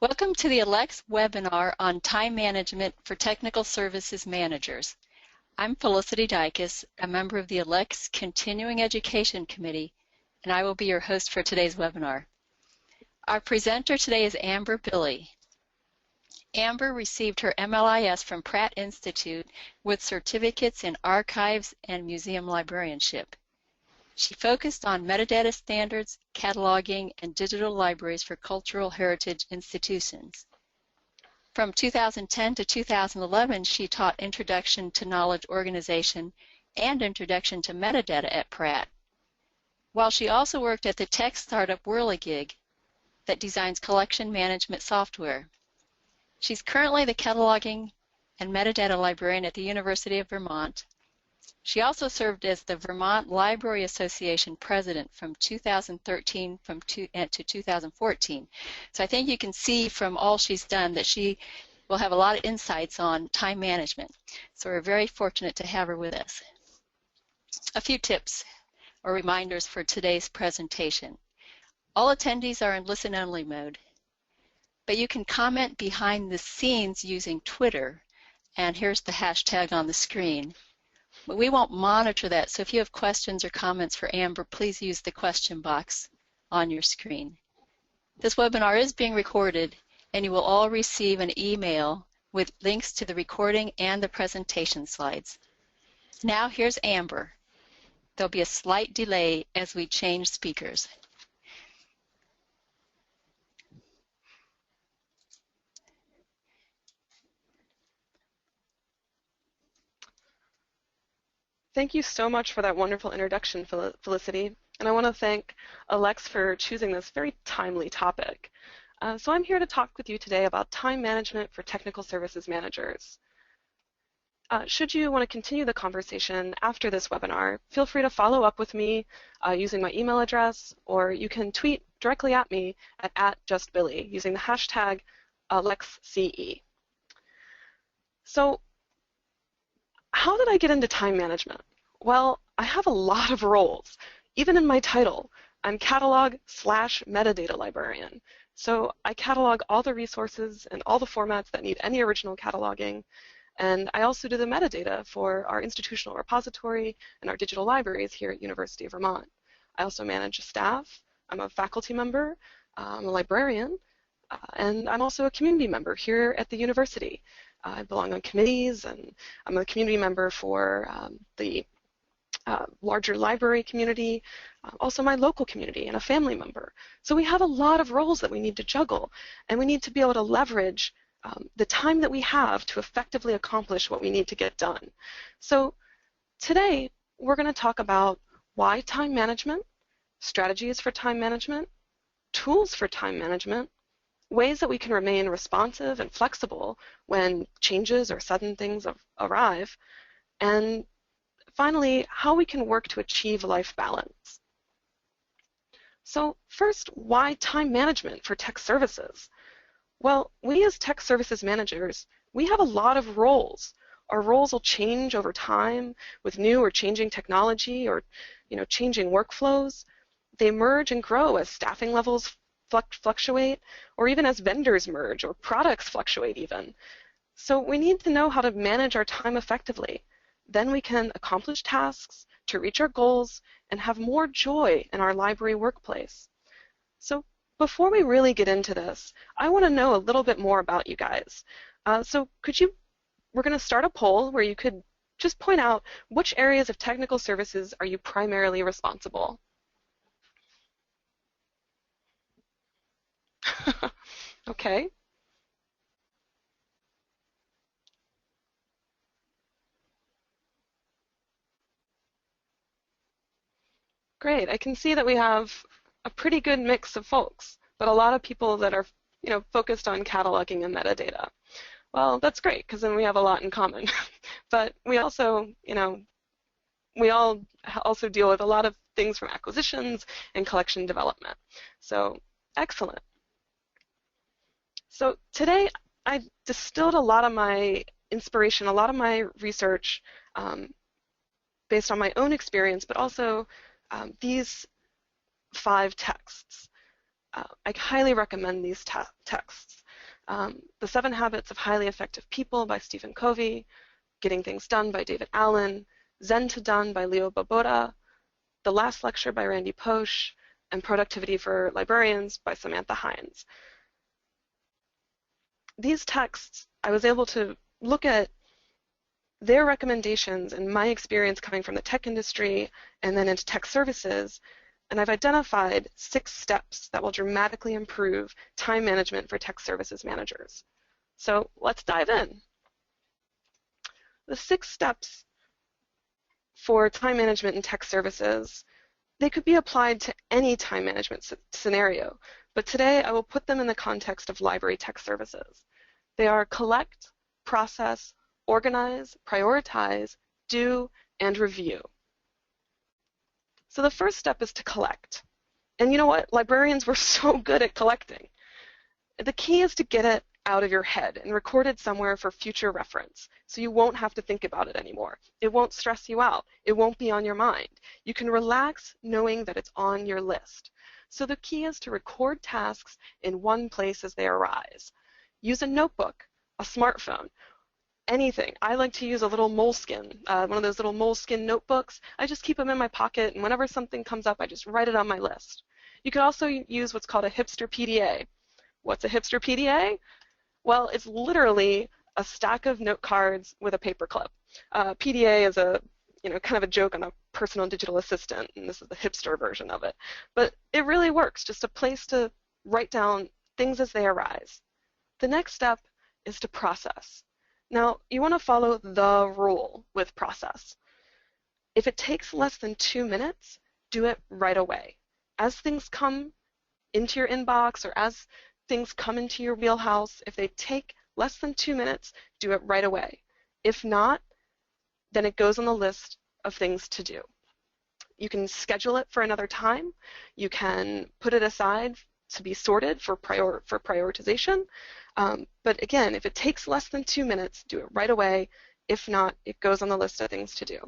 Welcome to the ALCTS webinar on time management for technical services managers. I'm Felicity Dykes, a member of the ALCTS Continuing Education Committee, and I will be your host for today's webinar. Our presenter today is Amber Billey. Amber received her MLIS from Pratt Institute with certificates in archives and museum librarianship. She focused on metadata standards, cataloging, and digital libraries for cultural heritage institutions. From 2010 to 2011, she taught Introduction to Knowledge Organization and Introduction to Metadata at Pratt, while she also worked at the tech startup Whirligig that designs collection management software. She's currently the cataloging and metadata librarian at the University of Vermont. She also served as the Vermont Library Association president from 2013 to 2014. So I think you can see from all she's done that she will have a lot of insights on time management. So we're very fortunate to have her with us. A few tips or reminders for today's presentation. All attendees are in listen-only mode, but you can comment behind the scenes using Twitter, and here's the hashtag on the screen. But we won't monitor that, so if you have questions or comments for Amber, please use the question box on your screen. This webinar is being recorded, and you will all receive an email with links to the recording and the presentation slides. Now here's Amber. There'll be a slight delay as we change speakers. Thank you so much for that wonderful introduction, Felicity. And I want to thank ALCTS for choosing this very timely topic. So I'm here to talk with you today about time management for technical services managers. Should you want to continue the conversation after this webinar, feel free to follow up with me using my email address, or you can tweet directly at me at @justbilly using the hashtag ALCTSCE. So how did I get into time management? Well, I have a lot of roles. Even in my title, I'm catalog/metadata librarian. So I catalog all the resources and all the formats that need any original cataloging. And I also do the metadata for our institutional repository and our digital libraries here at University of Vermont. I also manage staff. I'm a faculty member. I'm a librarian. And I'm also a community member here at the university. I belong on committees, and I'm a community member for the larger library community, also my local community, and a family member. So we have a lot of roles that we need to juggle, and we need to be able to leverage the time that we have to effectively accomplish what we need to get done. So today, we're going to talk about why time management, strategies for time management, tools for time management, ways that we can remain responsive and flexible when changes or sudden things arrive, and finally, how we can work to achieve life balance. So first, why time management for tech services? Well, we as tech services managers, we have a lot of roles. Our roles will change over time with new or changing technology or changing workflows. They merge and grow as staffing levels fluctuate, or even as vendors merge or products fluctuate even. So we need to know how to manage our time effectively. Then we can accomplish tasks to reach our goals and have more joy in our library workplace. So before we really get into this, I want to know a little bit more about you guys. We're going to start a poll where you could just point out which areas of technical services are you primarily responsible. Okay. Great. I can see that we have a pretty good mix of folks, but a lot of people that are, focused on cataloging and metadata. Well, that's great, because then we have a lot in common. But we also, we all also deal with a lot of things from acquisitions and collection development. So excellent. So today I distilled a lot of my inspiration, a lot of my research based on my own experience, but also these 5 texts. I highly recommend these texts. The 7 Habits of Highly Effective People by Stephen Covey, Getting Things Done by David Allen, Zen to Done by Leo Babauta, The Last Lecture by Randy Posch, and Productivity for Librarians by Samantha Hines. These texts, I was able to look at their recommendations and my experience coming from the tech industry and then into tech services, and I've identified 6 steps that will dramatically improve time management for tech services managers. So let's dive in. The 6 steps for time management in tech services, they could be applied to any time management scenario, but today I will put them in the context of library tech services. They are collect, process, organize, prioritize, do, and review. So the first step is to collect. And you know what? Librarians were so good at collecting. The key is to get it out of your head and record it somewhere for future reference, so you won't have to think about it anymore. It won't stress you out. It won't be on your mind. You can relax knowing that it's on your list. So the key is to record tasks in one place as they arise. Use a notebook, a smartphone, anything. I like to use a little moleskin, one of those little moleskin notebooks. I just keep them in my pocket, and whenever something comes up, I just write it on my list. You could also use what's called a hipster PDA. What's a hipster PDA? Well, it's literally a stack of note cards with a paper clip. PDA is a kind of a joke on a personal digital assistant, and this is the hipster version of it. But it really works, just a place to write down things as they arise. The next step is to process. Now, you want to follow the rule with process. If it takes less than 2 minutes, do it right away. As things come into your inbox or as things come into your wheelhouse, if they take less than 2 minutes, do it right away. If not, then it goes on the list of things to do. You can schedule it for another time. You can put it aside to be sorted for prioritization. But again, if it takes less than 2 minutes, do it right away. If not, it goes on the list of things to do.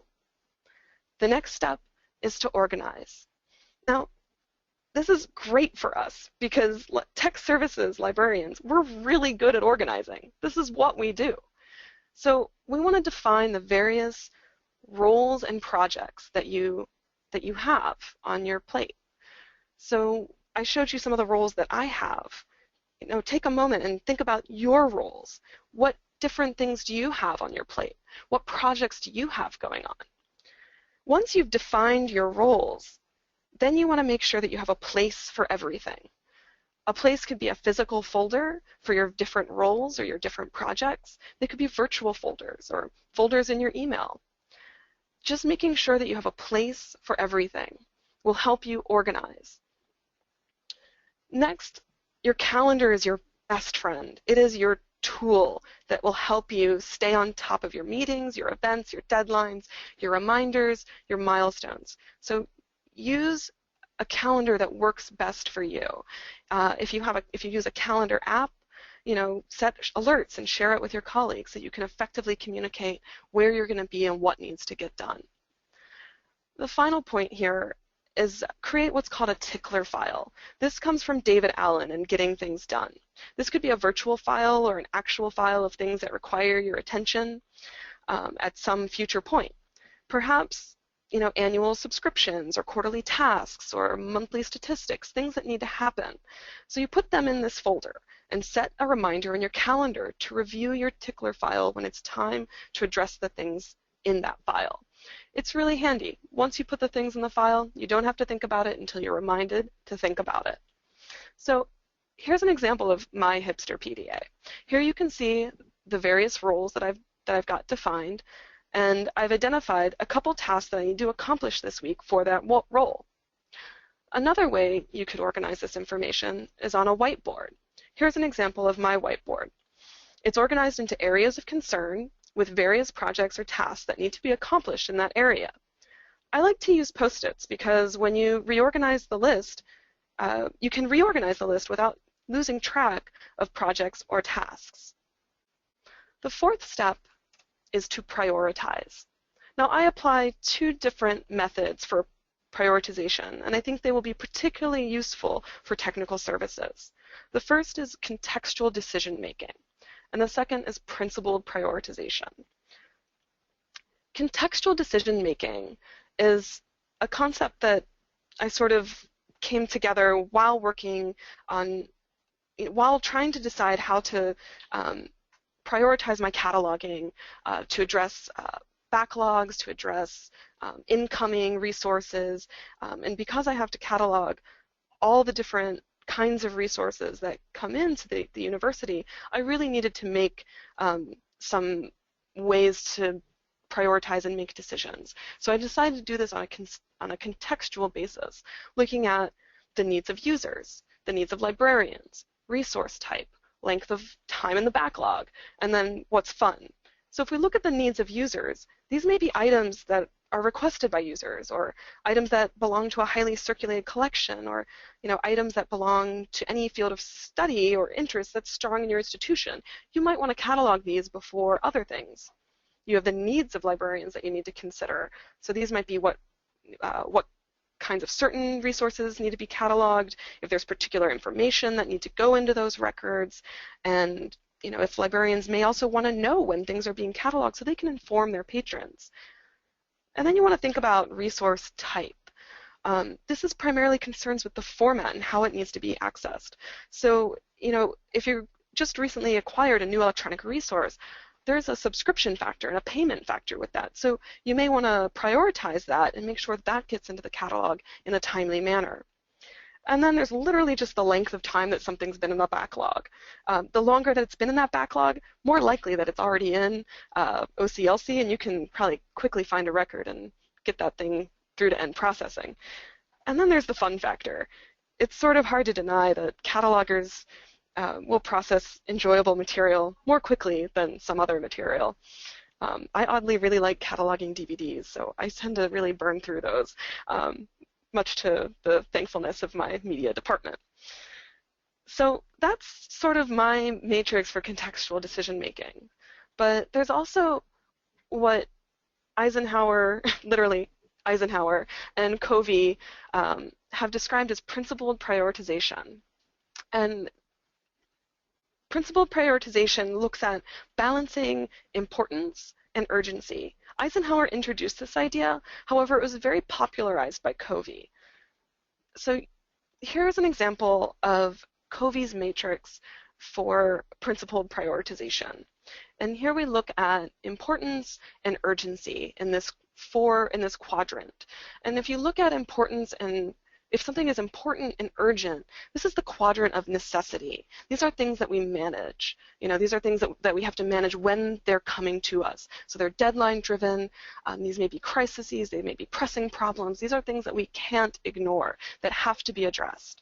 The next step is to organize. Now, this is great for us because tech services librarians, we're really good at organizing. This is what we do. So we want to define the various roles and projects that you have on your plate. So I showed you some of the roles that I have. Take a moment and think about your roles. What different things do you have on your plate? What projects do you have going on? Once you've defined your roles, then you want to make sure that you have a place for everything. A place could be a physical folder for your different roles or your different projects. They could be virtual folders or folders in your email. Just making sure that you have a place for everything will help you organize. Next, your calendar is your best friend. It is your tool that will help you stay on top of your meetings, your events, your deadlines, your reminders, your milestones. So use a calendar that works best for you. If you use a calendar app, set alerts and share it with your colleagues so you can effectively communicate where you're going to be and what needs to get done. The final point here is create what's called a tickler file. This comes from David Allen and Getting Things Done. This could be a virtual file or an actual file of things that require your attention at some future point. Perhaps annual subscriptions or quarterly tasks or monthly statistics, things that need to happen. So you put them in this folder and set a reminder in your calendar to review your tickler file when it's time to address the things in that file. It's really handy. Once you put the things in the file, you don't have to think about it until you're reminded to think about it. So here's an example of my hipster PDA. Here you can see the various roles that I've got defined, and I've identified a couple tasks that I need to accomplish this week for that role. Another way you could organize this information is on a whiteboard. Here's an example of my whiteboard. It's organized into areas of concern with various projects or tasks that need to be accomplished in that area. I like to use Post-its because when you reorganize the list, you can reorganize the list without losing track of projects or tasks. The fourth step is to prioritize. Now, I apply 2 different methods for prioritization, and I think they will be particularly useful for technical services. The first is contextual decision making, and the second is principled prioritization. Contextual decision making is a concept that I sort of came together while working on, while trying to decide how to prioritize my cataloging to address backlogs, to address incoming resources, and because I have to catalog all the different kinds of resources that come into the university, I really needed to make some ways to prioritize and make decisions. So I decided to do this on a contextual basis, looking at the needs of users, the needs of librarians, resource type, length of time in the backlog, and then what's fun. So if we look at the needs of users, these may be items that are requested by users, or items that belong to a highly circulated collection, or items that belong to any field of study or interest that's strong in your institution. You might want to catalog these before other things. You have the needs of librarians that you need to consider. So these might be what kinds of certain resources need to be cataloged, if there's particular information that need to go into those records, and if librarians may also want to know when things are being cataloged so they can inform their patrons. And then you want to think about resource type. This is primarily concerns with the format and how it needs to be accessed. So, if you just recently acquired a new electronic resource, there's a subscription factor and a payment factor with that. So you may want to prioritize that and make sure that gets into the catalog in a timely manner. And then there's literally just the length of time that something's been in the backlog. The longer that it's been in that backlog, more likely that it's already in OCLC, and you can probably quickly find a record and get that thing through to end processing. And then there's the fun factor. It's sort of hard to deny that catalogers will process enjoyable material more quickly than some other material. I oddly really like cataloging DVDs, so I tend to really burn through those, much to the thankfulness of my media department. So that's sort of my matrix for contextual decision making. But there's also what Eisenhower, literally Eisenhower, and Covey have described as principled prioritization. And principled prioritization looks at balancing importance and urgency. Eisenhower introduced this idea, however, it was very popularized by Covey. So here's an example of Covey's matrix for principled prioritization. And here we look at importance and urgency in this quadrant. And if you look at importance and if something is important and urgent, this is the quadrant of necessity. These are things that we manage. These are things that we have to manage when they're coming to us. So they're deadline driven. These may be crises. They may be pressing problems. These are things that we can't ignore, that have to be addressed.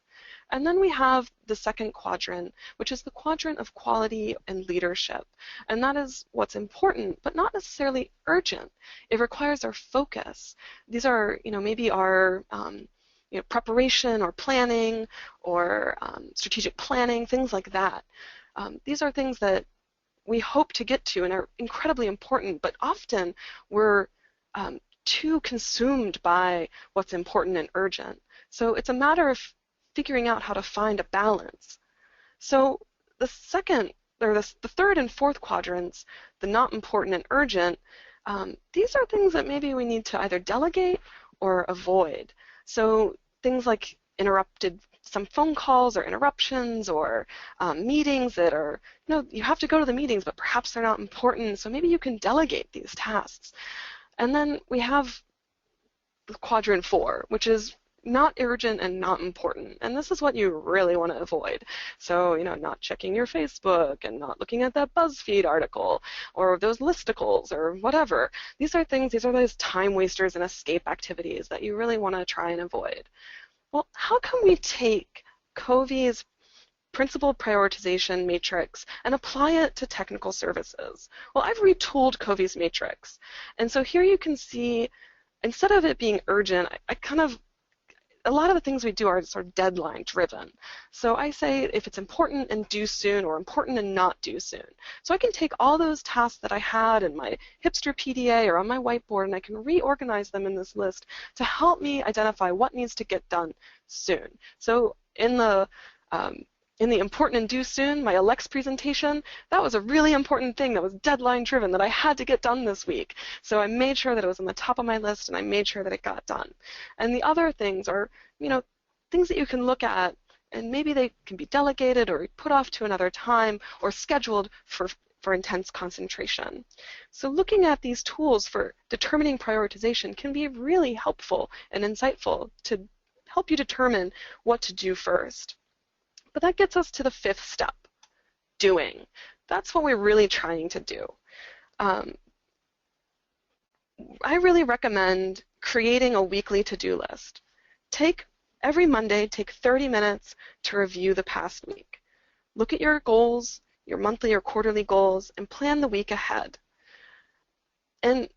And then we have the second quadrant, which is the quadrant of quality and leadership. And that is what's important, but not necessarily urgent. It requires our focus. These are, maybe our preparation or planning or strategic planning, things like that. These are things that we hope to get to and are incredibly important, but often we're too consumed by what's important and urgent. So it's a matter of figuring out how to find a balance. So the third and fourth quadrants, the not important and urgent, these are things that maybe we need to either delegate or avoid. So things like some phone calls or interruptions or meetings that are, you have to go to the meetings, but perhaps they're not important, so maybe you can delegate these tasks. And then we have quadrant 4, which is not urgent and not important. And this is what you really want to avoid. So, not checking your Facebook and not looking at that BuzzFeed article or those listicles or whatever. These are those time wasters and escape activities that you really want to try and avoid. Well, how can we take Covey's principled prioritization matrix and apply it to technical services? Well, I've retooled Covey's matrix. And so here you can see, instead of it being urgent, a lot of the things we do are sort of deadline driven. So I say if it's important and due soon or important and not due soon. So I can take all those tasks that I had in my hipster PDA or on my whiteboard and I can reorganize them in this list to help me identify what needs to get done soon. So in the in the important and due soon, my ALCTS presentation, that was a really important thing that was deadline driven that I had to get done this week. So I made sure that it was on the top of my list and I made sure that it got done. And the other things are, things that you can look at, and maybe they can be delegated or put off to another time or scheduled for intense concentration. So looking at these tools for determining prioritization can be really helpful and insightful to help you determine what to do first. But that gets us to the fifth step, doing. That's what we're really trying to do. I really recommend creating a weekly to-do list. Every Monday, take 30 minutes to review the past week. Look at your goals, your monthly or quarterly goals, and plan the week ahead. And,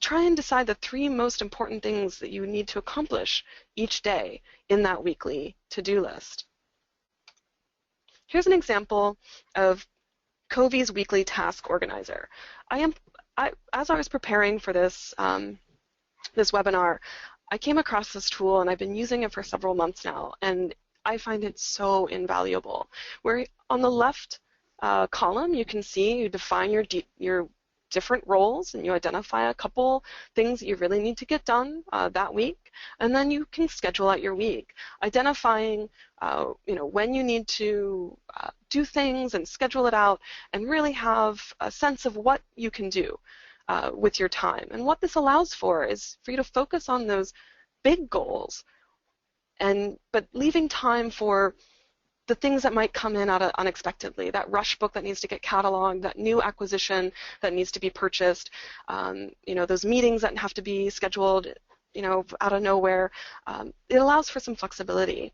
try and decide the 3 most important things that you need to accomplish each day in that weekly to-do list. Here's an example of Covey's weekly task organizer. As I was preparing for this, this webinar, I came across this tool and I've been using it for several months now, and I find it so invaluable. Where on the left column, you can see you define your different roles and you identify a couple things that you really need to get done that week, and then you can schedule out your week, identifying when you need to do things and schedule it out and really have a sense of what you can do with your time. And what this allows for is for you to focus on those big goals, but leaving time for the things that might come in unexpectedly, that rush book that needs to get cataloged, that new acquisition that needs to be purchased, those meetings that have to be scheduled, out of nowhere. It allows for some flexibility.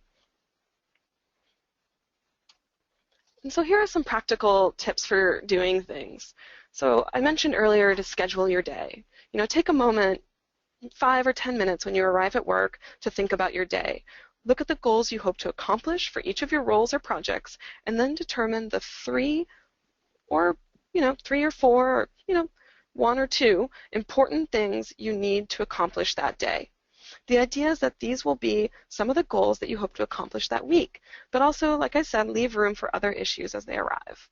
And so here are some practical tips for doing things. So I mentioned earlier to schedule your day. Take a moment, 5 or 10 minutes when you arrive at work to think about your day. Look at the goals you hope to accomplish for each of your roles or projects, and then determine the 3 or 4, or 1 or 2 important things you need to accomplish that day. The idea is that these will be some of the goals that you hope to accomplish that week, but also, like I said, leave room for other issues as they arrive.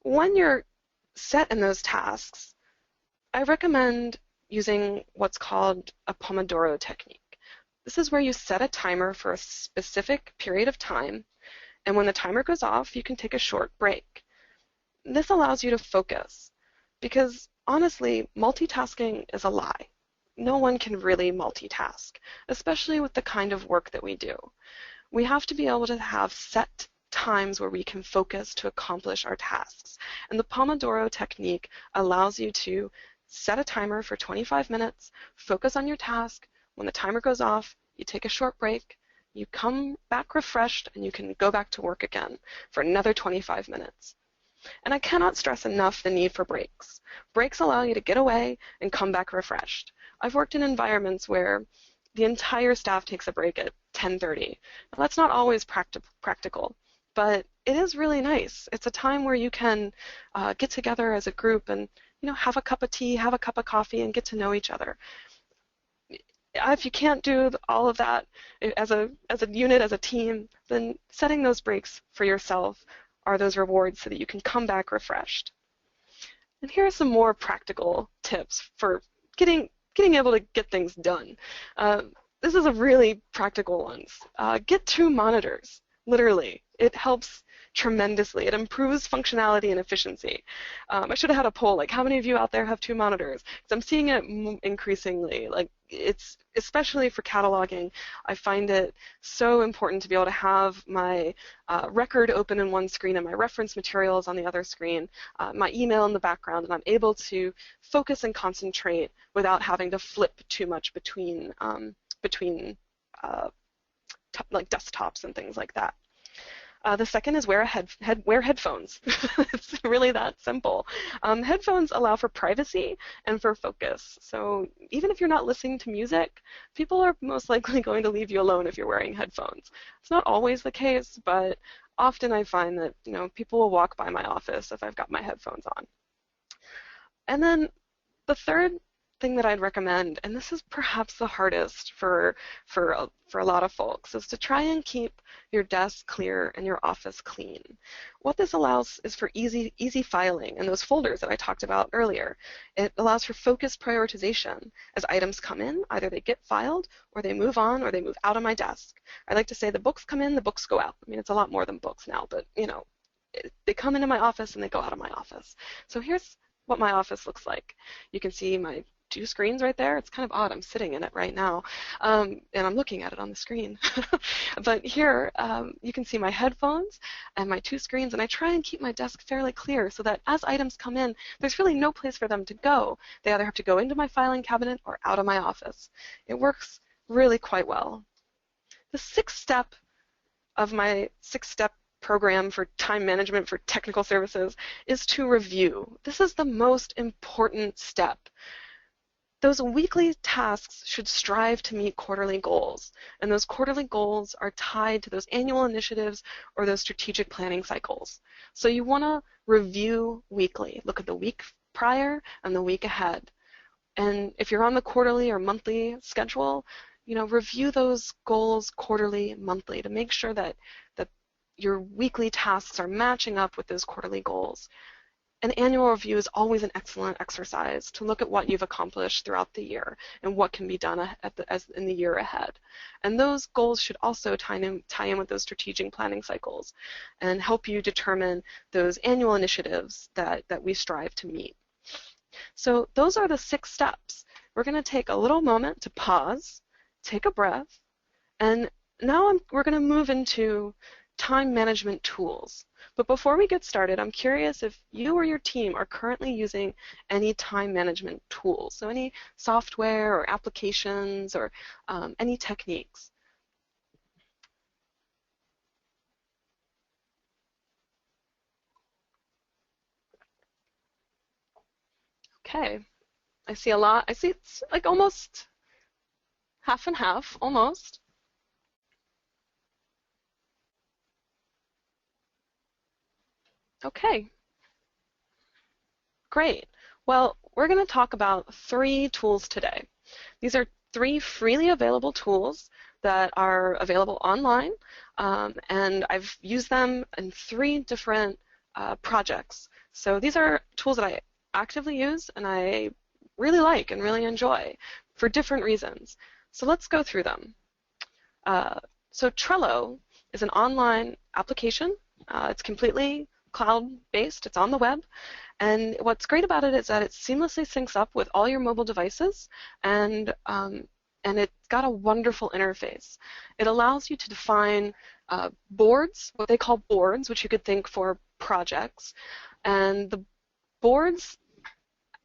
When you're set in those tasks, I recommend using what's called a Pomodoro technique. This is where you set a timer for a specific period of time, and when the timer goes off, you can take a short break. This allows you to focus, because honestly, multitasking is a lie. No one can really multitask, especially with the kind of work that we do. We have to be able to have set times where we can focus to accomplish our tasks. And the Pomodoro technique allows you to set a timer for 25 minutes, focus on your task. When the timer goes off, you take a short break, you come back refreshed, and you can go back to work again for another 25 minutes. And I cannot stress enough the need for breaks. Breaks allow you to get away and come back refreshed. I've worked in environments where the entire staff takes a break at 10:30. Now, that's not always practical, but it is really nice. It's a time where you can get together as a group and have a cup of tea, have a cup of coffee, and get to know each other. If you can't do all of that as a unit, as a team, then setting those breaks for yourself are those rewards so that you can come back refreshed. And here are some more practical tips for getting able to get things done. This is a really practical one. Get 2 monitors, literally. It helps tremendously. It improves functionality and efficiency. I should have had a poll, like how many of you out there have 2 monitors? Because I'm seeing it increasingly. Like it's especially for cataloging. I find it so important to be able to have my record open in one screen and my reference materials on the other screen, my email in the background, and I'm able to focus and concentrate without having to flip too much between like desktops and things like that. The second is wear headphones. It's really that simple. Headphones allow for privacy and for focus. So even if you're not listening to music, people are most likely going to leave you alone if you're wearing headphones. It's not always the case, but often I find that people will walk by my office if I've got my headphones on. And then the third thing that I'd recommend, and this is perhaps the hardest for a lot of folks, is to try and keep your desk clear and your office clean. What this allows is for easy filing in those folders that I talked about earlier. It allows for focused prioritization. As items come in, either they get filed, or they move on, or they move out of my desk. I like to say the books come in, the books go out. I mean, it's a lot more than books now, but they come into my office and they go out of my office. So here's what my office looks like. You can see my 2 screens right there. It's kind of odd. I'm sitting in it right now, and I'm looking at it on the screen. But here you can see my headphones and my 2 screens, and I try and keep my desk fairly clear so that as items come in, there's really no place for them to go. They either have to go into my filing cabinet or out of my office. It works really quite well. The 6th step of my 6-step program for time management for technical services is to review. This is the most important step. Those weekly tasks should strive to meet quarterly goals, and those quarterly goals are tied to those annual initiatives or those strategic planning cycles. So you want to review weekly. Look at the week prior and the week ahead. And if you're on the quarterly or monthly schedule, review those goals quarterly, monthly to make sure that your weekly tasks are matching up with those quarterly goals. An annual review is always an excellent exercise to look at what you've accomplished throughout the year and what can be done in the year ahead. And those goals should also tie in with those strategic planning cycles and help you determine those annual initiatives that we strive to meet. So those are the 6 steps. We're going to take a little moment to pause, take a breath, and now we're going to move into time management tools. But before we get started, I'm curious if you or your team are currently using any time management tools, so any software or applications or any techniques. Okay, I see a lot. I see it's like almost half and half, almost. Okay, great. Well, we're going to talk about 3 tools today. These are 3 freely available tools that are available online, and I've used them in 3 different projects. So these are tools that I actively use and I really like and really enjoy for different reasons. So let's go through them. So Trello is an online application. It's completely cloud-based. It's on the web. And what's great about it is that it seamlessly syncs up with all your mobile devices, and it's got a wonderful interface. It allows you to define boards, what they call boards, which you could think for projects. And the boards,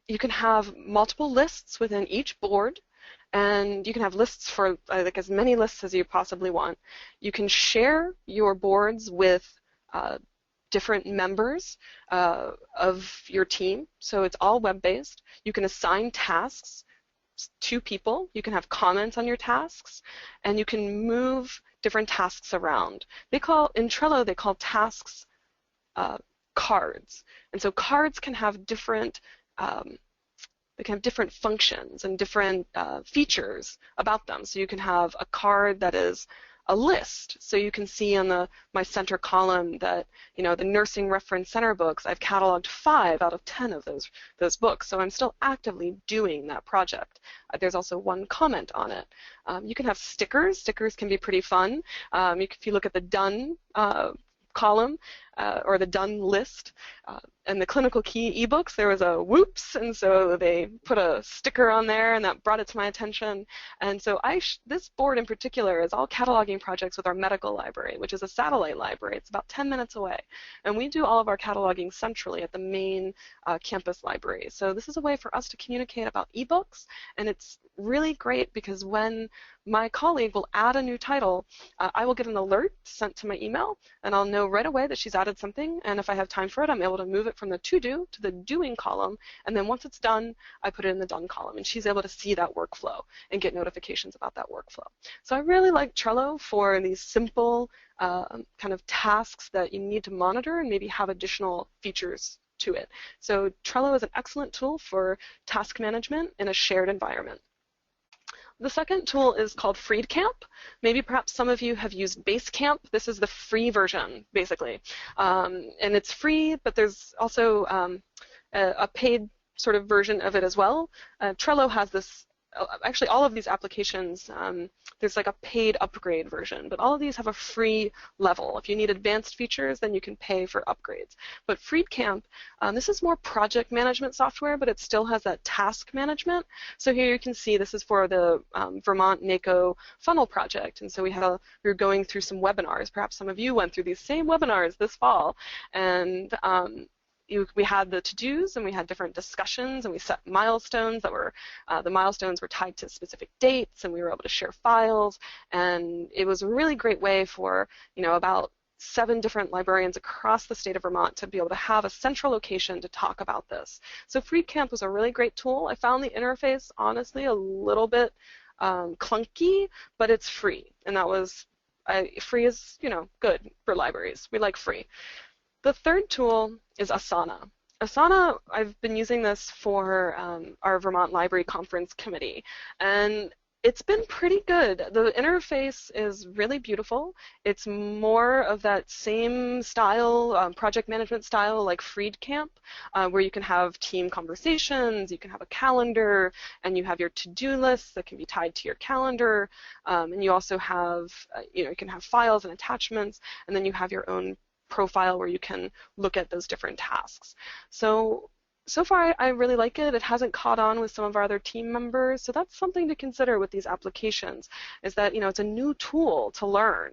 you can have multiple lists within each board, and you can have lists for like as many lists as you possibly want. You can share your boards with different members of your team, so it's all web-based. You can assign tasks to people. You can have comments on your tasks, and you can move different tasks around. In Trello, they call tasks cards, and so cards can have different functions and different features about them. So you can have a card that is a list. So you can see on my center column that, the nursing reference center books, I've cataloged 5 out of 10 of those books. So I'm still actively doing that project. There's also 1 comment on it. You can have stickers. Stickers can be pretty fun. If you look at the done column or the done list, and the clinical key ebooks, there was a whoops, and so they put a sticker on there, and that brought it to my attention. And so this board in particular is all cataloging projects with our medical library, which is a satellite library. It's about 10 minutes away, and we do all of our cataloging centrally at the main campus library. So this is a way for us to communicate about ebooks, and it's really great because when my colleague will add a new title, I will get an alert sent to my email, and I'll know right away that she's added something, and if I have time for it, I'm able to move it from the to-do to the doing column, and then once it's done, I put it in the done column, and she's able to see that workflow and get notifications about that workflow. So I really like Trello for these simple kind of tasks that you need to monitor and maybe have additional features to it. So Trello is an excellent tool for task management in a shared environment. The second tool is called Freedcamp. Maybe perhaps some of you have used Basecamp. This is the free version, basically. And it's free, but there's also a paid sort of version of it as well. Trello has this, actually all of these applications, there's like a paid upgrade version, but all of these have a free level. If you need advanced features, then you can pay for upgrades. But Freedcamp, this is more project management software, but it still has that task management. So here you can see this is for the Vermont NACO funnel project. And so we were going through some webinars. Perhaps some of you went through these same webinars this fall. And we had the to-dos and we had different discussions and we set milestones that were, the milestones were tied to specific dates and we were able to share files, and it was a really great way for, about 7 different librarians across the state of Vermont to be able to have a central location to talk about this. So Freedcamp was a really great tool. I found the interface, honestly, a little bit clunky, but it's free, and that was, free is, good for libraries. We like free. The third tool is Asana. Asana, I've been using this for our Vermont Library Conference Committee, and it's been pretty good. The interface is really beautiful. It's more of that same style, project management style like Freedcamp, where you can have team conversations, you can have a calendar, and you have your to-do lists that can be tied to your calendar, and you also have, you can have files and attachments, and then you have your own profile where you can look at those different tasks. So far I really like it. It hasn't caught on with some of our other team members, so that's something to consider with these applications, is that it's a new tool to learn.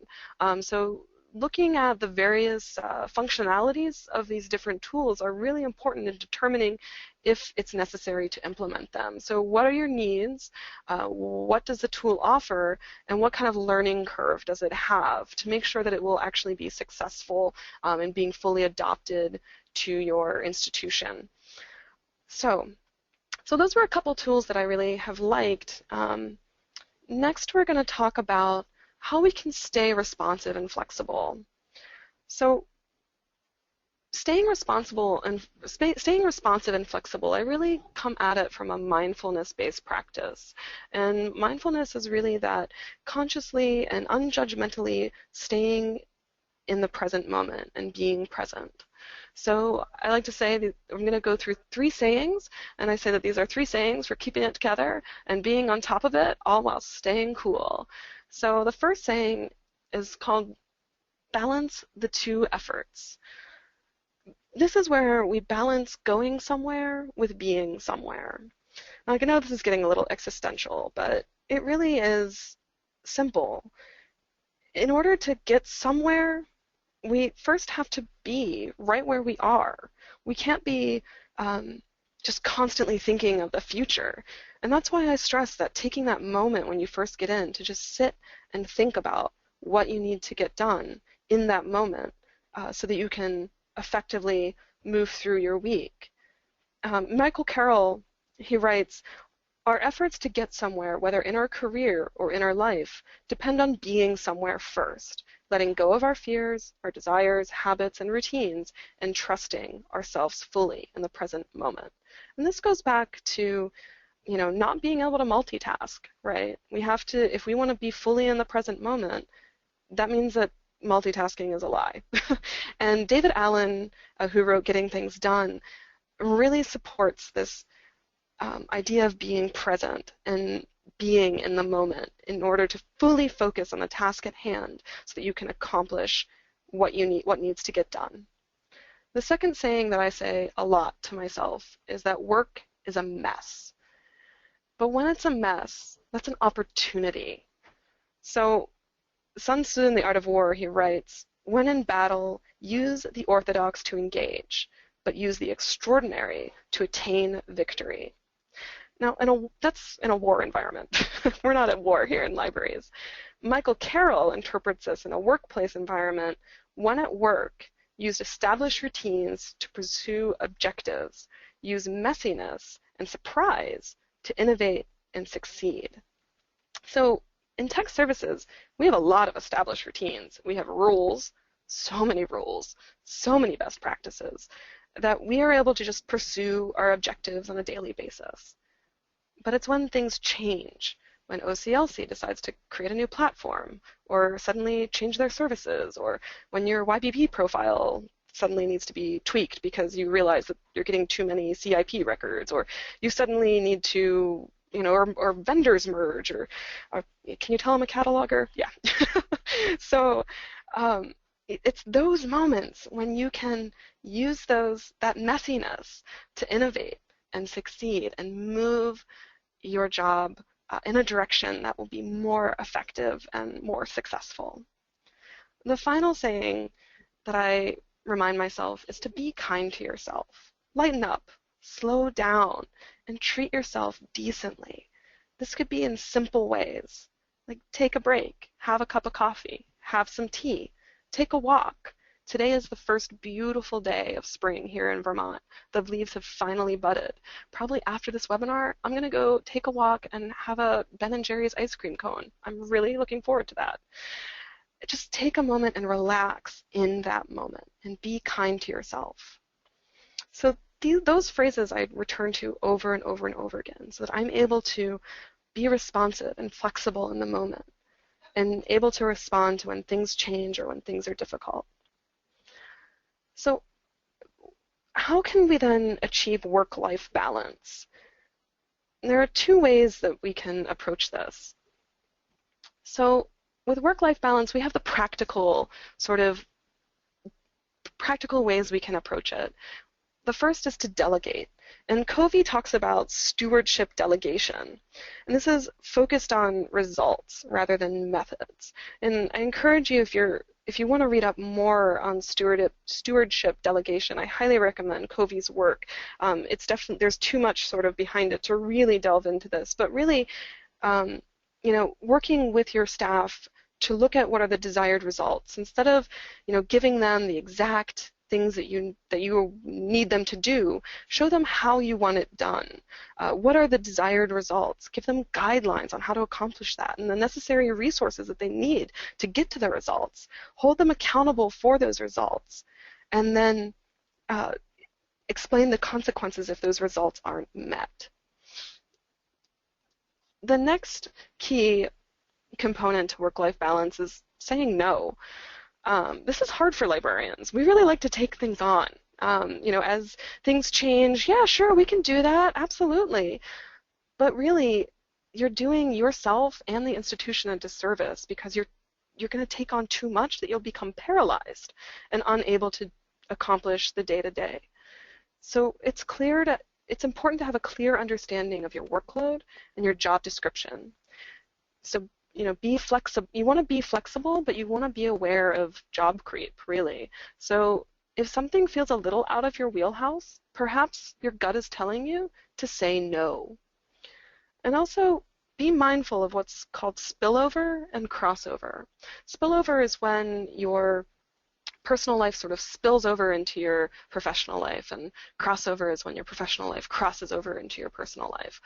So looking at the various functionalities of these different tools are really important in determining if it's necessary to implement them. So what are your needs? What does the tool offer? And what kind of learning curve does it have to make sure that it will actually be successful in being fully adopted to your institution? So those were a couple tools that I really have liked. Next, we're going to talk about how we can stay responsive and flexible. So staying responsive and flexible, I really come at it from a mindfulness-based practice. And mindfulness is really that consciously and unjudgmentally staying in the present moment and being present. So I like to say that I'm going to go through 3 sayings, and I say that these are 3 sayings for keeping it together and being on top of it, all while staying cool. So the first saying is called balance the 2 efforts. This is where we balance going somewhere with being somewhere. Now, I know this is getting a little existential, but it really is simple. In order to get somewhere, we first have to be right where we are. We can't be just constantly thinking of the future. And that's why I stress that taking that moment when you first get in to just sit and think about what you need to get done in that moment so that you can effectively move through your week. Michael Carroll, he writes, "Our efforts to get somewhere, whether in our career or in our life, depend on being somewhere first, letting go of our fears, our desires, habits, and routines, and trusting ourselves fully in the present moment." And this goes back to, not being able to multitask, right? We have to, if we want to be fully in the present moment, that means that multitasking is a lie. And David Allen, who wrote Getting Things Done, really supports this idea of being present and being in the moment in order to fully focus on the task at hand so that you can accomplish what needs to get done. The second saying that I say a lot to myself is that work is a mess. But when it's a mess, that's an opportunity. So Sun Tzu in The Art of War, he writes, "When in battle, use the orthodox to engage, but use the extraordinary to attain victory." Now, that's in a war environment. We're not at war here in libraries. Michael Carroll interprets this in a workplace environment. When at work, use established routines to pursue objectives. Use messiness and surprise to innovate and succeed. So in tech services, we have a lot of established routines. We have rules, so many best practices. that we are able to just pursue our objectives on a daily basis. But it's when things change, when OCLC decides to create a new platform, or suddenly change their services, or when your YBB profile suddenly needs to be tweaked because you realize that you're getting too many CIP records, or you suddenly need to, or vendors merge, or can you tell I'm a cataloger? Yeah. So it's those moments when you can use that messiness to innovate and succeed and move your job in a direction that will be more effective and more successful. The final saying that I remind myself is to be kind to yourself. Lighten up, slow down, and treat yourself decently. This could be in simple ways, like take a break, have a cup of coffee, have some tea, take a walk. Today is the first beautiful day of spring here in Vermont. The leaves have finally budded. Probably after this webinar, I'm going to go take a walk and have a Ben & Jerry's ice cream cone. I'm really looking forward to that. Just take a moment and relax in that moment and be kind to yourself. So those phrases I return to over and over and over again so that I'm able to be responsive and flexible in the moment and able to respond to when things change or when things are difficult. So how can we then achieve work-life balance? There are two ways that we can approach this. So with work-life balance, we have the practical ways we can approach it. The first is to delegate. And Covey talks about stewardship delegation. And this is focused on results rather than methods. And I encourage you, if you want to read up more on stewardship delegation, I highly recommend Covey's work. It's definitely, there's too much sort of behind it to really delve into this. But really, working with your staff to look at what are the desired results instead of, giving them the exact things that you need them to do. Show them how you want it done. What are the desired results? Give them guidelines on how to accomplish that and the necessary resources that they need to get to the results. Hold them accountable for those results, and then explain the consequences if those results aren't met. The next key component to work-life balance is saying no. This is hard for librarians. We really like to take things on. As things change, yeah, sure, we can do that, absolutely. But really, you're doing yourself and the institution a disservice because you're going to take on too much that you'll become paralyzed and unable to accomplish the day-to-day. So it's important to have a clear understanding of your workload and your job description. So be flexible. You want to be flexible, but you want to be aware of job creep, really. So if something feels a little out of your wheelhouse, perhaps your gut is telling you to say no. And also be mindful of what's called spillover and crossover. Spillover is when your personal life sort of spills over into your professional life, and crossover is when your professional life crosses over into your personal life.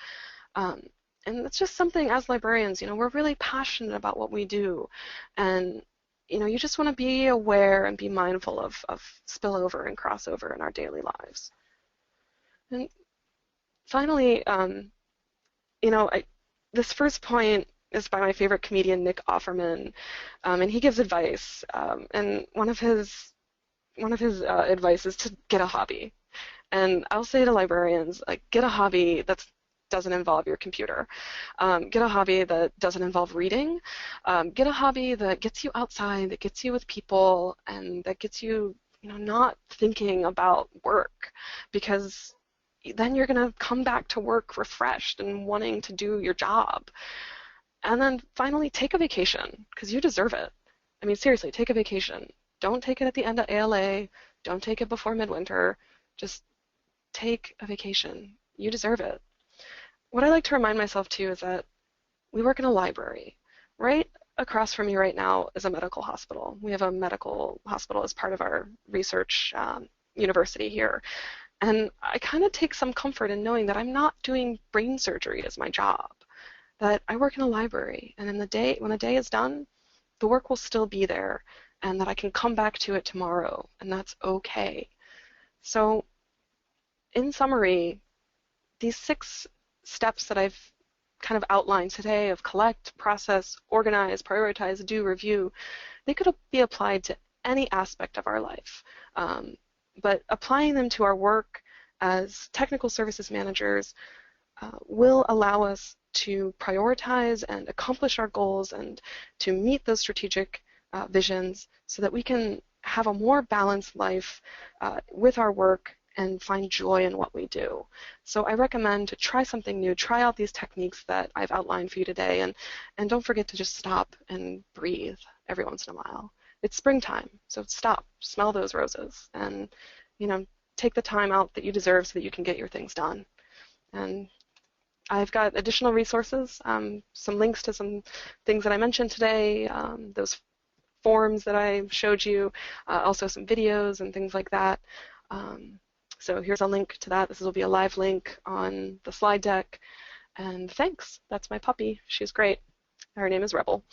And it's just something, as librarians, we're really passionate about what we do. And, you just want to be aware and be mindful of spillover and crossover in our daily lives. And finally, this first point is by my favorite comedian, Nick Offerman, and he gives advice. And one of his advice is to get a hobby. And I'll say to librarians, get a hobby that doesn't involve your computer. Get a hobby that doesn't involve reading. Get a hobby that gets you outside, that gets you with people, and that gets you, not thinking about work, because then you're going to come back to work refreshed and wanting to do your job. And then finally, take a vacation, because you deserve it. I mean, seriously, take a vacation. Don't take it at the end of ALA. Don't take it before midwinter. Just take a vacation. You deserve it. What I like to remind myself, too, is that we work in a library. Right across from me right now is a medical hospital. We have a medical hospital as part of our research university here. And I kind of take some comfort in knowing that I'm not doing brain surgery as my job, that I work in a library, and when the day is done, the work will still be there, and that I can come back to it tomorrow, and that's okay. So in summary, these 6 steps that I've kind of outlined today of collect, process, organize, prioritize, do, review, they could be applied to any aspect of our life. But applying them to our work as technical services managers will allow us to prioritize and accomplish our goals and to meet those strategic visions so that we can have a more balanced life with our work and find joy in what we do. So I recommend to try something new, try out these techniques that I've outlined for you today, and don't forget to just stop and breathe every once in a while. It's springtime, so stop, smell those roses, and take the time out that you deserve so that you can get your things done. And I've got additional resources, some links to some things that I mentioned today, those forms that I showed you, also some videos and things like that. So here's a link to that. This will be a live link on the slide deck. And thanks. That's my puppy. She's great. Her name is Rebel.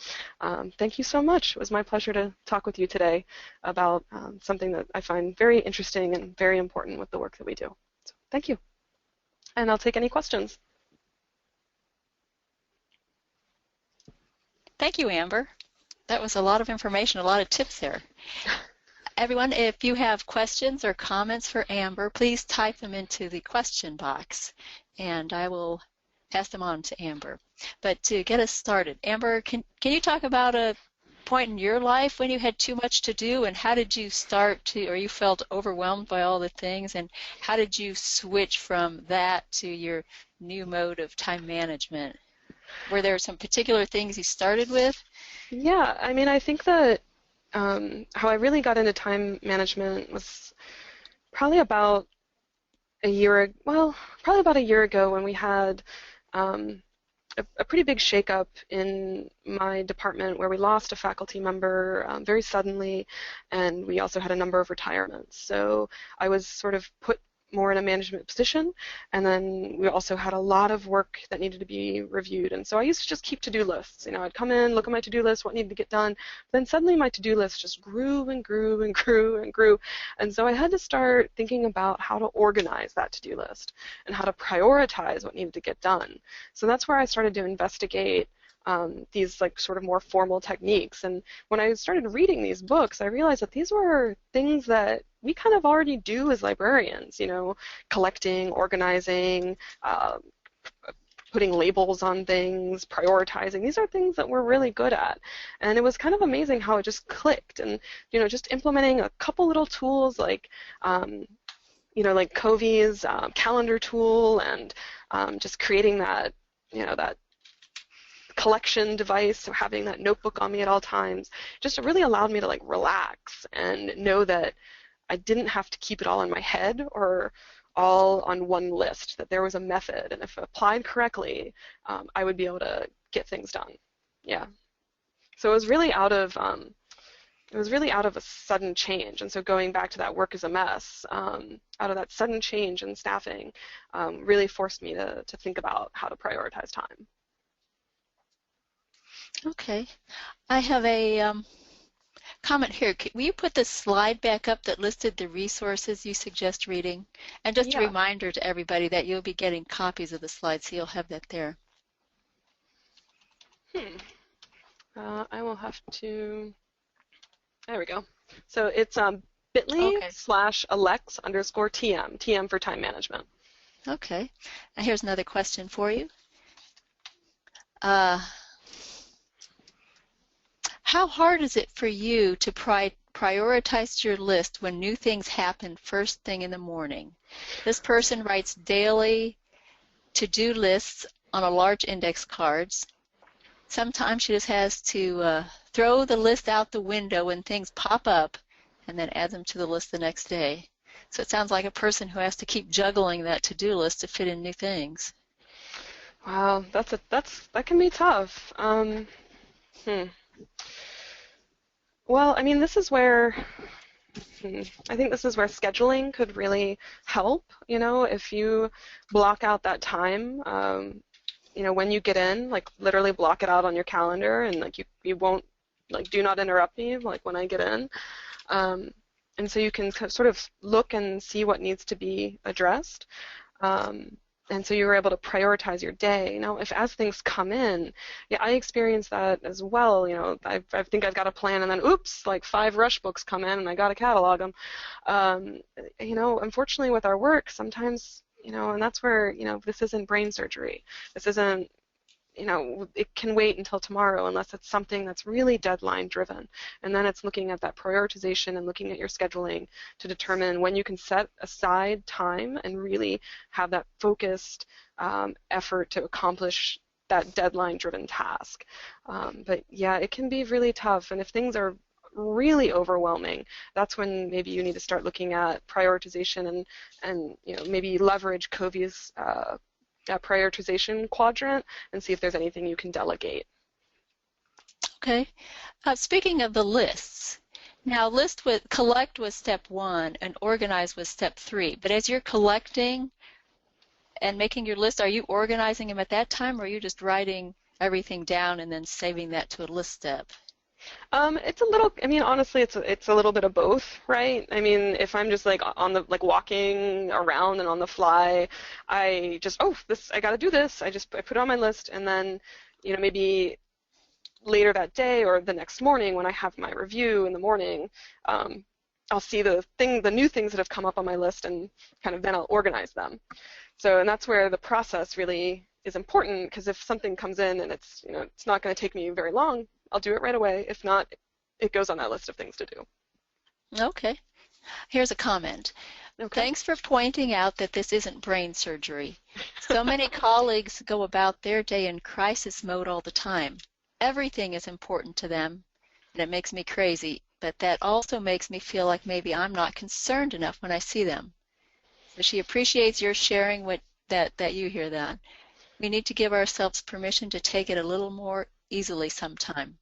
Thank you so much. It was my pleasure to talk with you today about something that I find very interesting and very important with the work that we do. So thank you. And I'll take any questions. Thank you, Amber. That was a lot of information, a lot of tips there. Everyone, if you have questions or comments for Amber, please type them into the question box, and I will pass them on to Amber. But to get us started, Amber, can you talk about a point in your life when you had too much to do, and how did you start to, or you felt overwhelmed by all the things, and how did you switch from that to your new mode of time management? Were there some particular things you started with? Yeah, I mean, I think that how I really got into time management was probably about a year ago when we had a pretty big shakeup in my department where we lost a faculty member very suddenly, and we also had a number of retirements. So I was sort of put more in a management position, and then we also had a lot of work that needed to be reviewed. And so I used to just keep to-do lists. I'd come in, look at my to-do list, what needed to get done. Then suddenly my to-do list just grew and grew and grew and grew. And so I had to start thinking about how to organize that to-do list and how to prioritize what needed to get done. So that's where I started to investigate these sort of more formal techniques. And when I started reading these books, I realized that these were things that we kind of already do as librarians, collecting, organizing, putting labels on things, prioritizing. These are things that we're really good at. And it was kind of amazing how it just clicked. And, just implementing a couple little tools like Covey's calendar tool, and just creating that, that collection device, so having that notebook on me at all times, just really allowed me to relax and know that I didn't have to keep it all in my head or all on one list, that there was a method, and if applied correctly, I would be able to get things done. Yeah. So it was really out of a sudden change, and so going back to that work is a mess, out of that sudden change in staffing, really forced me to think about how to prioritize time. Okay. I have a comment here. Will you put the slide back up that listed the resources you suggest reading? And just a reminder to everybody that you'll be getting copies of the slides, so you'll have that there. I will have to, there we go. So it's bit.ly/ALCTS_TM, TM for time management. Okay. Now here's another question for you. How hard is it for you to prioritize your list when new things happen first thing in the morning? This person writes daily to-do lists on a large index cards. Sometimes she just has to throw the list out the window when things pop up and then add them to the list the next day. So it sounds like a person who has to keep juggling that to-do list to fit in new things. Wow, that can be tough. Well, I mean, this is where I think this is where scheduling could really help. If you block out that time, when you get in, literally block it out on your calendar, and you won't do not interrupt me when I get in. And so you can sort of look and see what needs to be addressed. And so you were able to prioritize your day. Now, if as things come in, yeah, I experience that as well. I think I've got a plan, and then oops, like 5 rush books come in, and I got to catalog them. Unfortunately, with our work, sometimes, and that's where, this isn't brain surgery. This isn't, it can wait until tomorrow unless it's something that's really deadline driven. And then it's looking at that prioritization and looking at your scheduling to determine when you can set aside time and really have that focused effort to accomplish that deadline driven task. But yeah, it can be really tough. And if things are really overwhelming, that's when maybe you need to start looking at prioritization and maybe leverage Covey's prioritization quadrant and see if there's anything you can delegate. Okay. Speaking of the lists, now collect was step 1 and organize was step 3. But as you're collecting and making your list, are you organizing them at that time, or are you just writing everything down and then saving that to a list step? It's a little, honestly, it's a little bit of both, right? If I'm just like walking around and on the fly, I just, I got to do this. I put it on my list, and then, maybe later that day or the next morning when I have my review in the morning, I'll see the new things that have come up on my list, and kind of then I'll organize them. So, and that's where the process really is important, because if something comes in and it's not going to take me very long, I'll do it right away. If not, it goes on that list of things to do. Okay. Here's a comment. Okay. Thanks for pointing out that this isn't brain surgery. So many colleagues go about their day in crisis mode all the time. Everything is important to them, and it makes me crazy, but that also makes me feel like maybe I'm not concerned enough when I see them. So she appreciates your sharing that you hear that. We need to give ourselves permission to take it a little more easily sometime.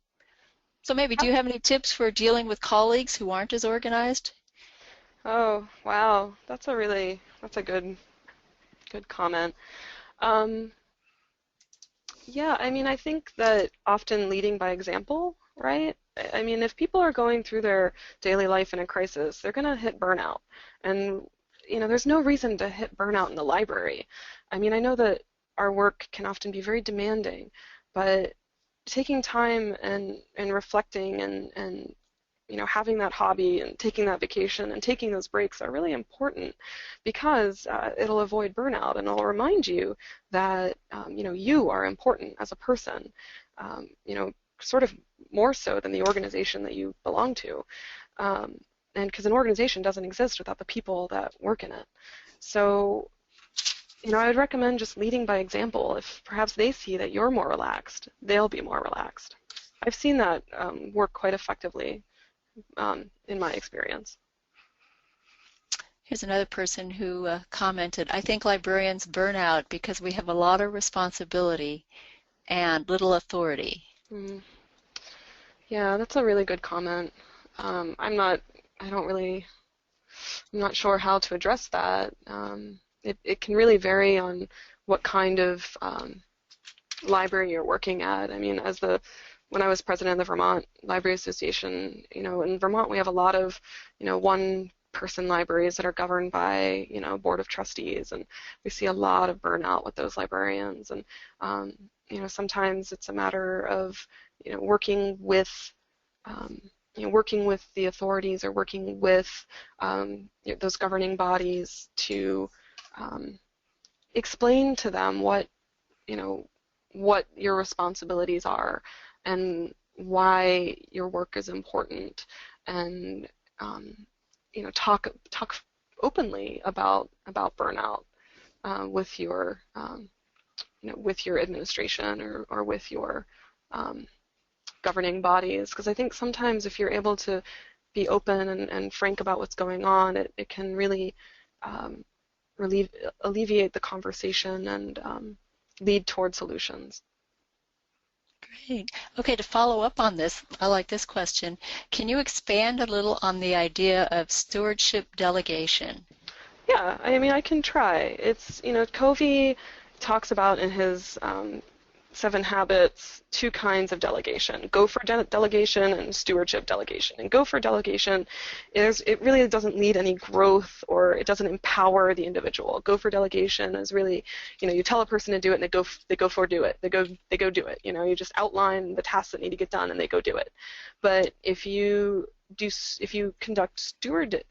So maybe, do you have any tips for dealing with colleagues who aren't as organized? Oh, wow. That's a good comment. Yeah, I think that often leading by example, right? If people are going through their daily life in a crisis, they're going to hit burnout. And, there's no reason to hit burnout in the library. I know that our work can often be very demanding, but taking time and reflecting and having that hobby and taking that vacation and taking those breaks are really important, because it'll avoid burnout, and it'll remind you that you are important as a person, sort of more so than the organization that you belong to, and because an organization doesn't exist without the people that work in it. So I would recommend just leading by example. If perhaps they see that you're more relaxed, they'll be more relaxed. I've seen that work quite effectively in my experience. Here's another person who commented, I think librarians burn out because we have a lot of responsibility and little authority. Yeah, that's a really good comment. I'm not sure how to address that. It can really vary on what kind of library you're working at. When I was president of the Vermont Library Association, in Vermont we have a lot of, one-person libraries that are governed by, board of trustees, and we see a lot of burnout with those librarians. And, sometimes it's a matter of, working with the authorities, or working with those governing bodies to explain to them what your responsibilities are and why your work is important, and talk openly about burnout with your administration or with your governing bodies, because I think sometimes if you're able to be open and frank about what's going on, it can really alleviate the conversation and lead toward solutions. Great. Okay, to follow up on this, I like this question. Can you expand a little on the idea of stewardship delegation? Yeah, I can try. It's, Covey talks about in his Seven Habits, two kinds of delegation: gopher delegation and stewardship delegation. And gopher delegation it really doesn't lead any growth, or it doesn't empower the individual. Gopher delegation is really, you tell a person to do it and they go do it. They go do it. You just outline the tasks that need to get done and they go do it. But if you conduct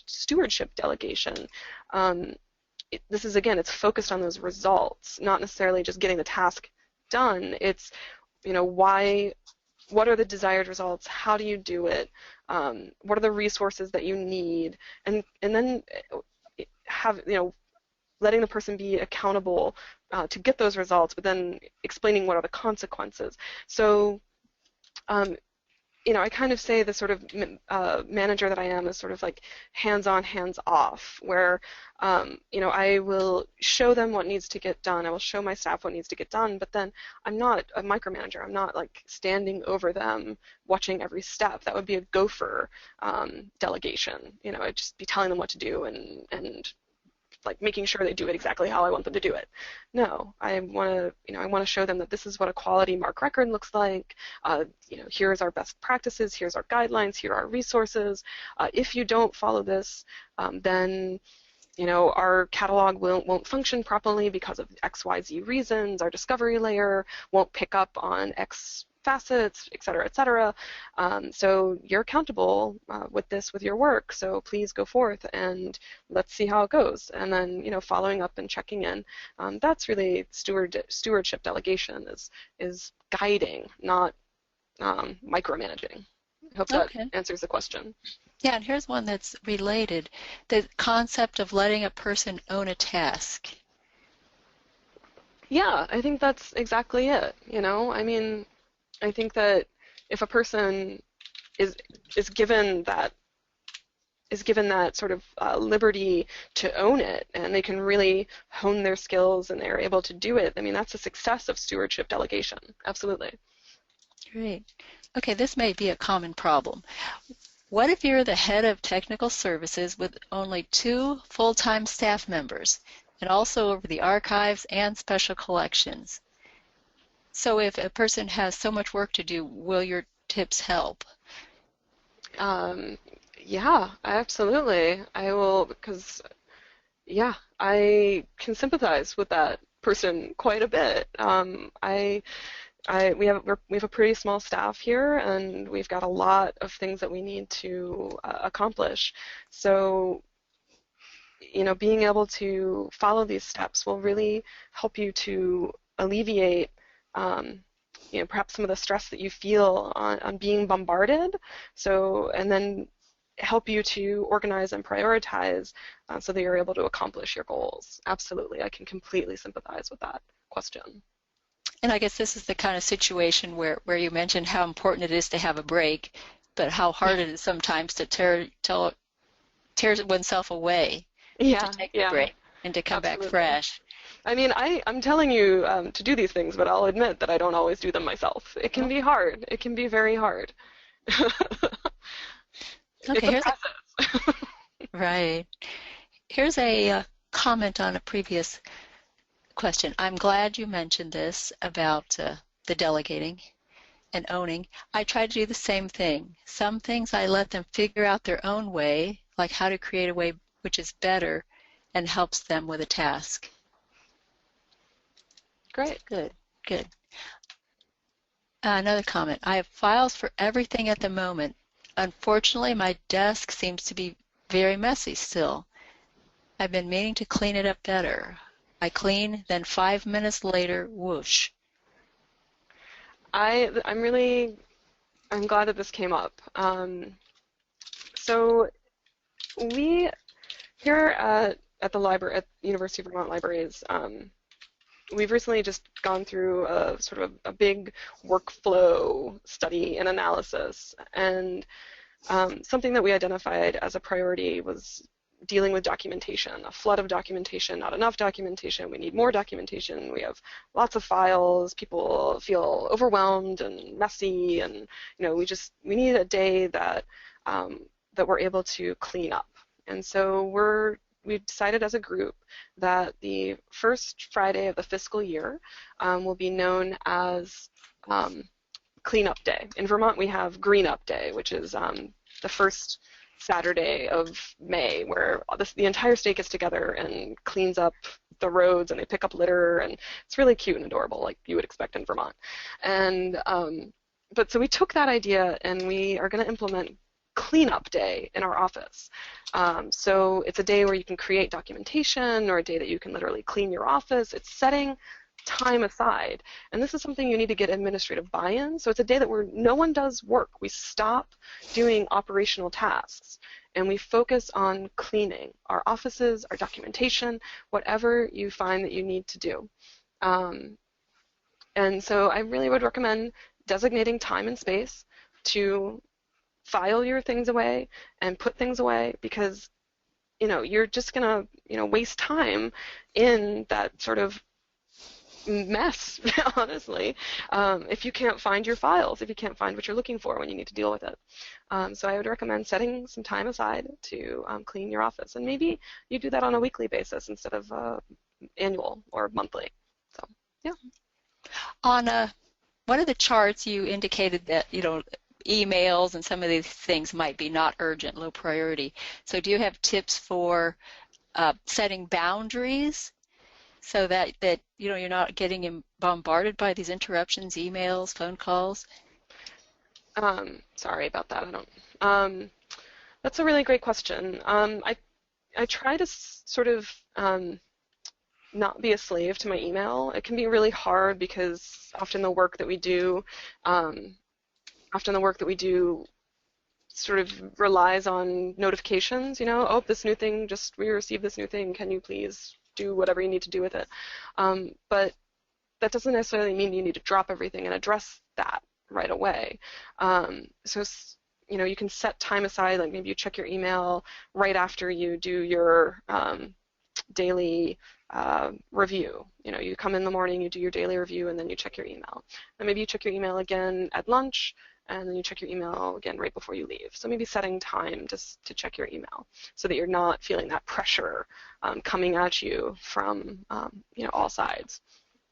stewardship delegation, this is, again, it's focused on those results, not necessarily just getting the task done. It's, what are the desired results? How do you do it? What are the resources that you need? And then have, letting the person be accountable to get those results, but then explaining what are the consequences. So, I kind of say the sort of manager that I am is sort of like hands-on, hands-off, where, I will show them what needs to get done. I will show my staff what needs to get done, but then I'm not a micromanager. I'm not like standing over them, watching every step. That would be a gopher delegation. I'd just be telling them what to do and like making sure they do it exactly how I want them to do it. No, I want to show them that this is what a quality MARC record looks like. Here's our best practices. Here's our guidelines. Here are our resources. If you don't follow this, then our catalog won't function properly because of XYZ reasons. Our discovery layer won't pick up on X facets, et cetera, et cetera. So you're accountable with your work. So please go forth and let's see how it goes. And then, following up and checking in. That's really stewardship delegation is guiding, not micromanaging. I hope that answers the question. Yeah, and here's one that's related. The concept of letting a person own a task. Yeah, I think that's exactly it. I think that if a person is given that sort of liberty to own it, and they can really hone their skills and they're able to do it, that's a success of stewardship delegation. Absolutely. Great. Okay, this may be a common problem. What if you're the head of technical services with only 2 full-time staff members, and also over the archives and special collections? So if a person has so much work to do, will your tips help? Yeah, absolutely. I will, because, yeah, I can sympathize with that person quite a bit. We have a pretty small staff here, and we've got a lot of things that we need to accomplish. So, being able to follow these steps will really help you to alleviate perhaps some of the stress that you feel on being bombarded. So, and then help you to organize and prioritize so that you're able to accomplish your goals. Absolutely, I can completely sympathize with that question. And I guess this is the kind of situation where you mentioned how important it is to have a break, but how hard it is sometimes to tear oneself away to take a break and to come back fresh. I'm telling you to do these things, but I'll admit that I don't always do them myself. It can be hard. It can be very hard. Okay, it's a process. Right. Here's a comment on a previous question. I'm glad you mentioned this about the delegating and owning. I try to do the same thing. Some things I let them figure out their own way, like how to create a way which is better and helps them with a task. Great. Good. Another comment. I have files for everything at the moment. Unfortunately, my desk seems to be very messy still. I've been meaning to clean it up better. I clean, then 5 minutes later, whoosh. I'm glad that this came up. So we here at the library, at University of Vermont Libraries, we've recently just gone through a sort of a big workflow study and analysis, and something that we identified as a priority was dealing with documentation, a flood of documentation, not enough documentation, we need more documentation, we have lots of files, people feel overwhelmed and messy, and we need a day that that we're able to clean up. And so we're we've decided as a group that the first Friday of the fiscal year will be known as Cleanup Day. In Vermont, we have Green Up Day, which is the first Saturday of May, where the entire state gets together and cleans up the roads, and they pick up litter, and it's really cute and adorable, like you would expect in Vermont. And but so we took that idea, and we are going to implement Cleanup Day in our office. So it's a day where you can create documentation, or a day that you can literally clean your office. It's setting time aside, and this is something you need to get administrative buy-in. So it's a day that where no one does work. We stop doing operational tasks, and we focus on cleaning our offices, our documentation, whatever you find that you need to do. And so I really would recommend designating time and space to file your things away and put things away, because you're just gonna waste time in that sort of mess, honestly, if you can't find your files, if you can't find what you're looking for when you need to deal with it. So I would recommend setting some time aside to clean your office, and maybe you do that on a weekly basis instead of annual or monthly. So yeah. On one of the charts, you indicated that emails and some of these things might be not urgent, low priority. So do you have tips for setting boundaries so that you're not getting bombarded by these interruptions, emails, phone calls? Sorry about that. I don't. That's a really great question. I try to sort of not be a slave to my email. It can be really hard because often the work that we do sort of relies on notifications. Oh, this new thing, we received this new thing. Can you please do whatever you need to do with it? But that doesn't necessarily mean you need to drop everything and address that right away. So you can set time aside, like maybe you check your email right after you do your daily review. You come in the morning, you do your daily review, and then you check your email. And maybe you check your email again at lunch, and then you check your email again right before you leave. So maybe setting time just to check your email so that you're not feeling that pressure coming at you from all sides.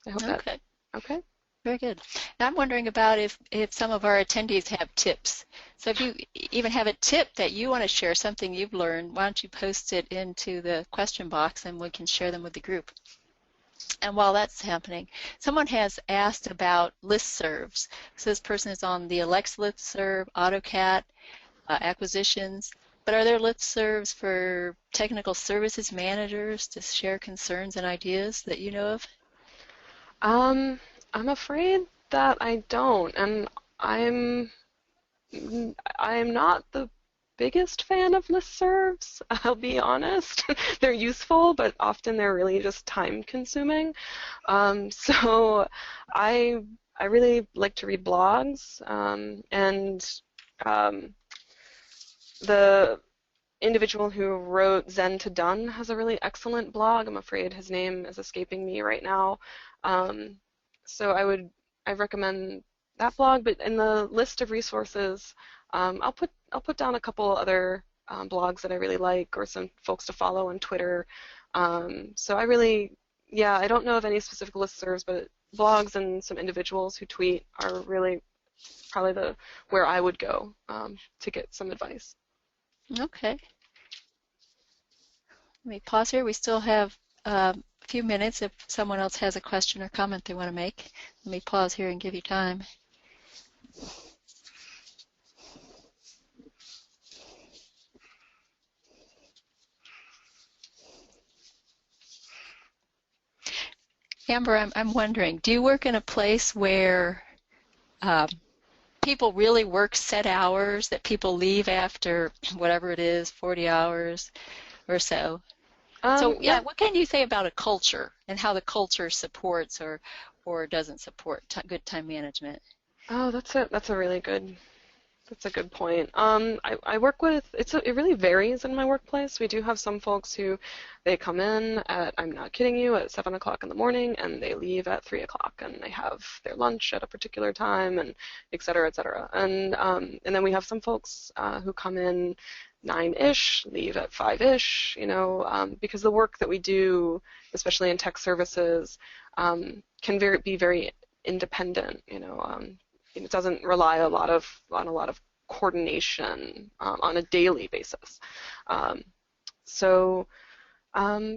I hope that. Okay. Very good. Now I'm wondering about if some of our attendees have tips. So if you even have a tip that you want to share, something you've learned, why don't you post it into the question box and we can share them with the group. And while that's happening, someone has asked about listservs. So this person is on the ALCTS listserv, AutoCAT, acquisitions. But are there listservs for technical services managers to share concerns and ideas that you know of? I'm afraid that I don't, and I'm not the biggest fan of listservs, I'll be honest. They're useful, but often they're really just time-consuming. So I really like to read blogs, and the individual who wrote Zen to Done has a really excellent blog. I'm afraid his name is escaping me right now. So I recommend that blog, but in the list of resources, I'll put down a couple other blogs that I really like, or some folks to follow on Twitter. So I don't know of any specific listservs, but blogs and some individuals who tweet are really probably where I would go to get some advice. Okay. Let me pause here. We still have a few minutes if someone else has a question or comment they want to make. Let me pause here and give you time. Amber, I'm wondering, do you work in a place where people really work set hours, that people leave after whatever it is, 40 hours or so? What can you say about a culture and how the culture supports or doesn't support good time management? Oh, that's a really good. That's a good point. I work with, it really varies in my workplace. We do have some folks who they come in at, I'm not kidding you, at 7 o'clock in the morning, and they leave at 3 o'clock, and they have their lunch at a particular time, and et cetera, et cetera. And then we have some folks who come in 9-ish, leave at 5-ish, because the work that we do, especially in tech services, can be very independent. It doesn't rely on a lot of coordination on a daily basis. So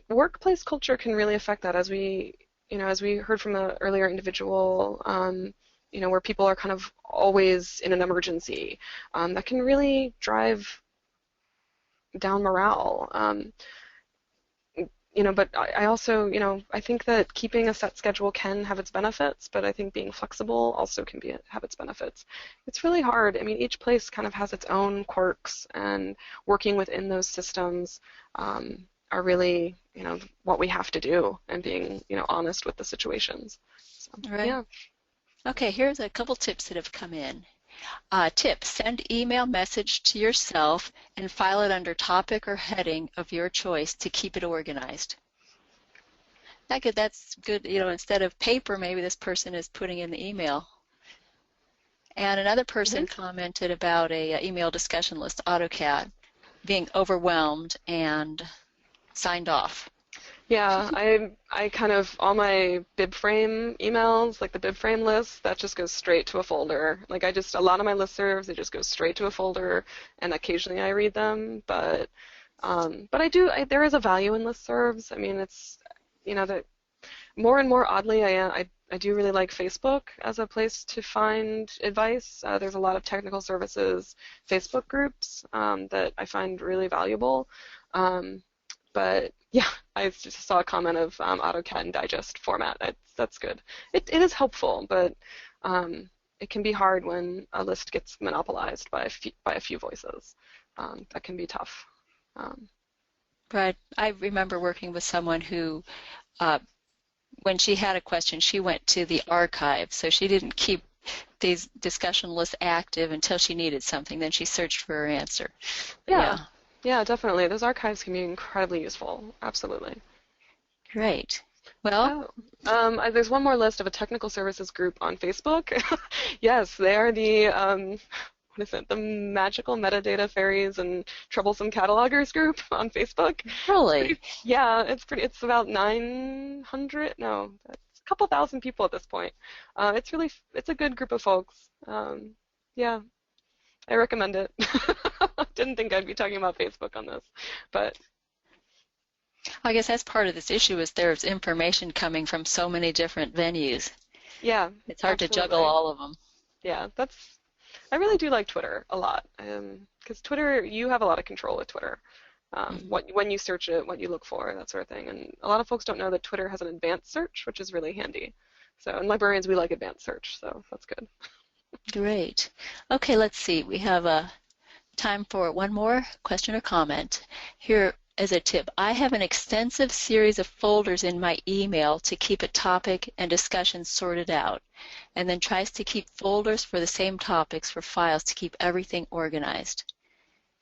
workplace culture can really affect that, as we heard from the earlier individual. Where people are kind of always in an emergency, that can really drive down morale. But I also, I think that keeping a set schedule can have its benefits, but I think being flexible also can have its benefits. It's really hard. I mean, each place kind of has its own quirks, and working within those systems are really, what we have to do, and being, honest with the situations. So, right. Yeah. Okay, here's a couple tips that have come in. Tip, send email message to yourself and file it under topic or heading of your choice to keep it organized. That's good, instead of paper, maybe this person is putting in the email. And another person commented about a email discussion list, AutoCAD, being overwhelmed and signed off. Yeah, I kind of, all my BibFrame emails, like the BibFrame list, that just goes straight to a folder. Like a lot of my listservs, they just go straight to a folder, and occasionally I read them, but there is a value in listservs. I mean, it's, that more and more oddly, I do really like Facebook as a place to find advice. There's a lot of technical services Facebook groups that I find really valuable. But yeah, I just saw a comment of AutoCAD and Digest format. That's good. It is helpful, but it can be hard when a list gets monopolized by a few voices. That can be tough. Right. I remember working with someone who, when she had a question, she went to the archive, so she didn't keep these discussion lists active until she needed something. Then she searched for her answer. Yeah, definitely. Those archives can be incredibly useful. Absolutely. Great. Well, there's one more list of a technical services group on Facebook. Yes, they are the what is it? The Magical Metadata Fairies and Troublesome Catalogers group on Facebook. Really? It's about 900. No, it's a couple thousand people at this point. It's a good group of folks. Yeah. I recommend it. Didn't think I'd be talking about Facebook on this, but I guess that's part of this issue, is there's information coming from so many different venues. Yeah, it's hard to juggle all of them. Yeah, I really do like Twitter a lot, because Twitter, you have a lot of control with Twitter. When you search it, what you look for, that sort of thing. And a lot of folks don't know that Twitter has an advanced search, which is really handy. So, and librarians, we like advanced search, so that's good. Great. Okay, let's see. We have time for one more question or comment. Here is a tip. I have an extensive series of folders in my email to keep a topic and discussion sorted out, and then tries to keep folders for the same topics for files to keep everything organized.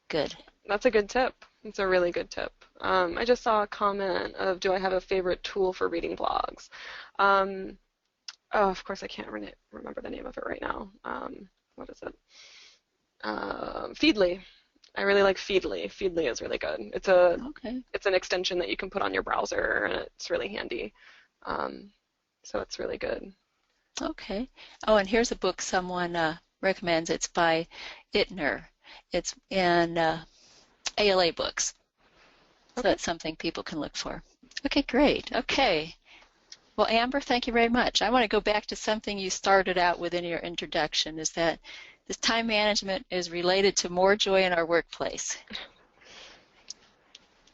Good. That's a good tip. It's a really good tip. I just saw a comment of, do I have a favorite tool for reading blogs? Oh, of course, I can't remember the name of it right now. What is it? Feedly. I really like Feedly. Feedly is really good. It's an extension that you can put on your browser, and it's really handy. So it's really good. Okay. Oh, and here's a book someone recommends. It's by Ittner. It's in ALA books. So that's something people can look for. Okay, great. Okay. Well, Amber, thank you very much. I want to go back to something you started out with in your introduction, is that this time management is related to more joy in our workplace.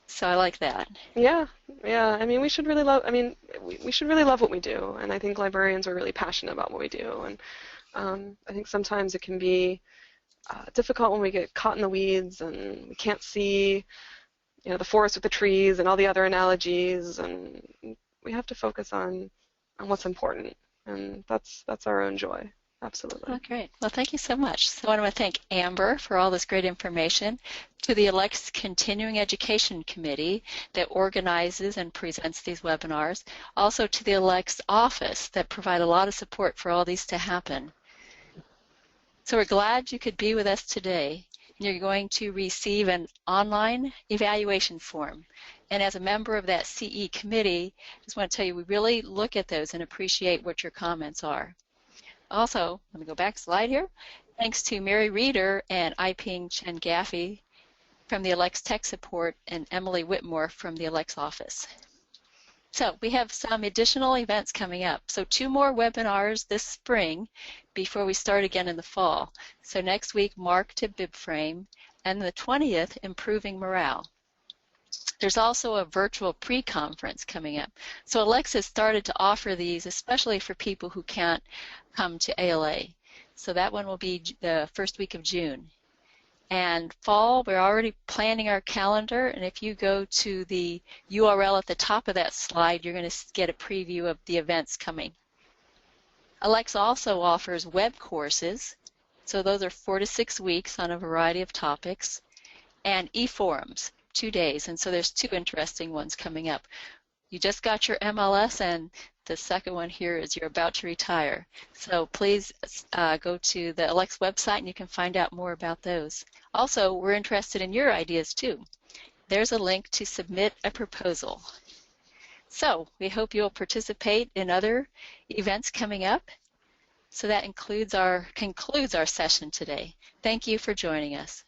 So I like that. Yeah. I mean, we should really love what we do, and I think librarians are really passionate about what we do. And I think sometimes it can be difficult when we get caught in the weeds and we can't see, the forest with the trees and all the other analogies, and we have to focus on what's important, and that's our own joy. Absolutely. Oh, great. Well, thank you so much. So I want to thank Amber for all this great information, to the ALCTS Continuing Education Committee that organizes and presents these webinars, also to the ALCTS office that provide a lot of support for all these to happen. So we're glad you could be with us today. you're going to receive an online evaluation form. And as a member of that CE committee, I just want to tell you, we really look at those and appreciate what your comments are. Also, let me go back a slide here. Thanks to Mary Reeder and Iping Chen Gaffey from the ALCTS Tech Support and Emily Whitmore from the ALCTS office. So we have some additional events coming up. So 2 more webinars this spring before we start again in the fall. So next week, Mark to BibFrame, and the 20th, Improving Morale. There's also a virtual pre-conference coming up. So ALCTS has started to offer these, especially for people who can't come to ALA. So that one will be the first week of June. And fall, we're already planning our calendar, and if you go to the URL at the top of that slide, you're going to get a preview of the events coming. ALCTS also offers web courses, so those are 4 to 6 weeks on a variety of topics, and e-forums, 2 days, and so there's 2 interesting ones coming up. You just got your MLS, and the second one here is you're about to retire. So please go to the ALCTS website and you can find out more about those. Also, we're interested in your ideas too. There's a link to submit a proposal. So we hope you'll participate in other events coming up. So that concludes our session today. Thank you for joining us.